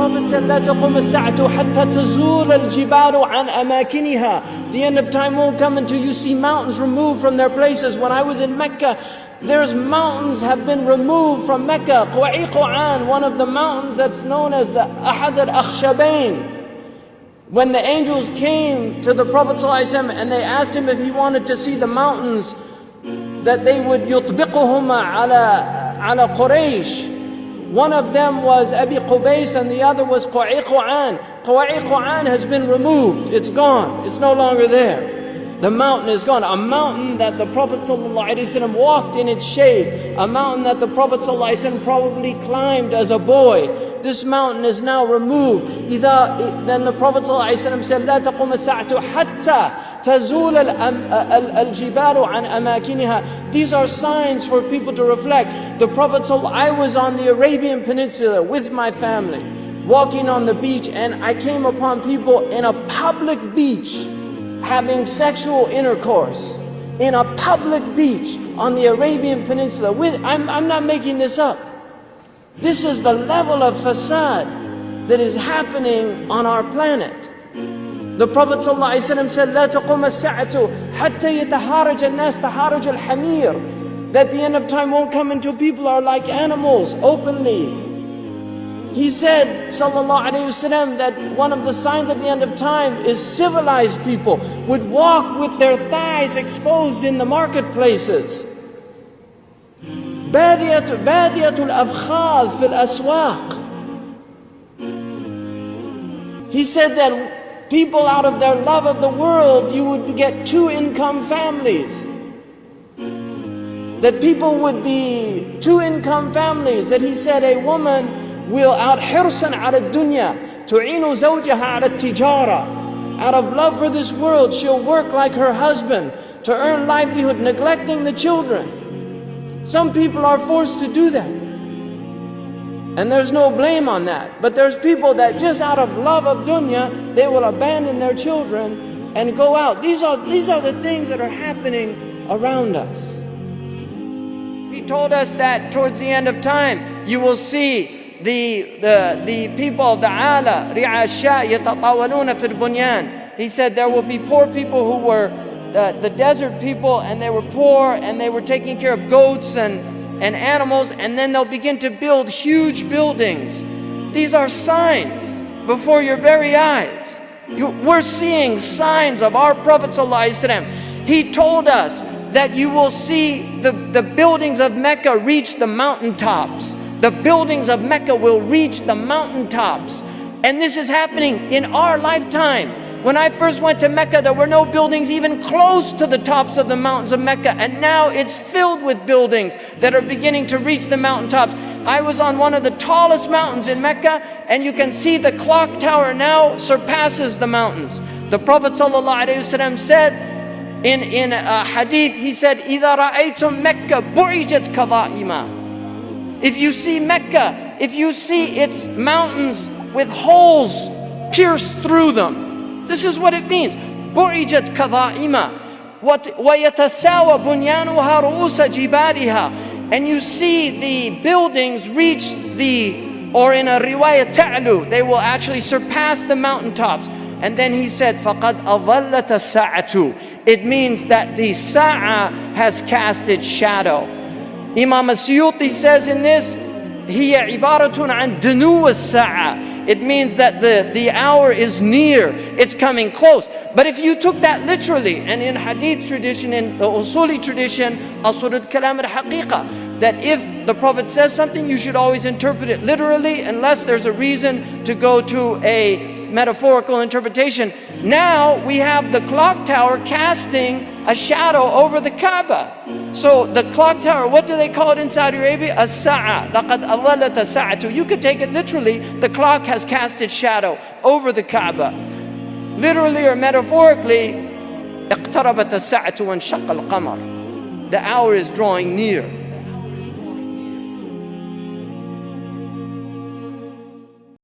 Prophet said, لا تقوم الساعة حتى تزول الجبال عن أماكنها. The end of time won't come until you see mountains removed from their places. When I was in Mecca, there's mountains have been removed from Mecca. Quwa'iquan, one of the mountains that's known as the Ahad al-Akhshabain. When the angels came to the Prophet ﷺ and they asked him if he wanted to see the mountains that they would يطبقهما على Quraysh. One of them was Abi Qubays and the other was Quwa'iquan. Quwa'iquan has been removed. It's gone. It's no longer there. The mountain is gone. A mountain that the Prophet ﷺ walked in its shade. A mountain that the Prophet ﷺ probably climbed as a boy. This mountain is now removed. Then the Prophet ﷺ said, لا تقوم الساعة حتى تزول الجبال عن أماكنها. These are signs for people to reflect. The Prophet I was on the Arabian Peninsula with my family, walking on the beach, and I came upon people in a public beach having sexual intercourse in a public beach on the Arabian Peninsula. I'm not making this up. This is the level of fasad that is happening on our planet. The Prophet ﷺ said, لا تقوم الساعة حتى يتهارج الناس تهارج الحمير. That the end of time won't come until people are like animals openly. He said, sallallahu alayhi wasallam, that one of the signs of the end of time is civilized people would walk with their thighs exposed in the marketplaces. بادية الأفخاذ في الأسواق. He said that people out of their love of the world, you would get two-income families. That people would be two-income families. That he said a woman will out حرصا على الدنيا تعين زوجها على التجارة. Out of love for this world, she'll work like her husband to earn livelihood, neglecting the children. Some people are forced to do that, and there's no blame on that. But there's people that just out of love of dunya, they will abandon their children and go out. These are the things that are happening around us. He told us that towards the end of time, you will see the people of the ala, ri'asha yatatawaluna fil bunyan. He said there will be poor people who were the desert people, and they were poor and they were taking care of goats and animals, and then they'll begin to build huge buildings. These are signs before your very eyes. We're seeing signs of our Prophet ﷺ. He told us that you will see the buildings of Mecca reach the mountaintops. The buildings of Mecca will reach the mountaintops. And this is happening in our lifetime. When I first went to Mecca, there were no buildings even close to the tops of the mountains of Mecca. And now it's filled with buildings that are beginning to reach the mountaintops. I was on one of the tallest mountains in Mecca, and you can see the clock tower now surpasses the mountains. The Prophet ﷺ said in a hadith, he said, إِذَا رَأَيْتُمْ مَكَّةَ بُعِجَتْ كَظَائِمًا. If you see Mecca, if you see its mountains with holes pierced through them, this is what it means. بُعِجَتْ كَظَائِمًا وَيَتَسَاوَى بُنْيَانُهَا رُؤُوسَ جِبَالِهَا. And you see the buildings reach or in a riwayah ta'lu, they will actually surpass the mountaintops. And then he said, فَقَدْ أَظَلَّتَ السَّاعَةُ. It means that the sa'a has cast its shadow. Imam As-Suyuti says in this, هي عبارة عن دنو الساعة. It means that the hour is near, it's coming close. But if you took that literally, and in hadith tradition, in the usuli tradition, asl al-kalam al-haqiqa, that if the Prophet says something, you should always interpret it literally, unless there's a reason to go to a metaphorical interpretation. Now we have the clock tower casting a shadow over the Kaaba. So the clock tower, what do they call it in Saudi Arabia? As-sa'a. لَقَدْ أَظَلَّتَ السَّاعَةُ. You could take it literally, the clock has cast its shadow over the Kaaba. Literally or metaphorically, اقتربت الساعة وانشق القمر. The hour is drawing near.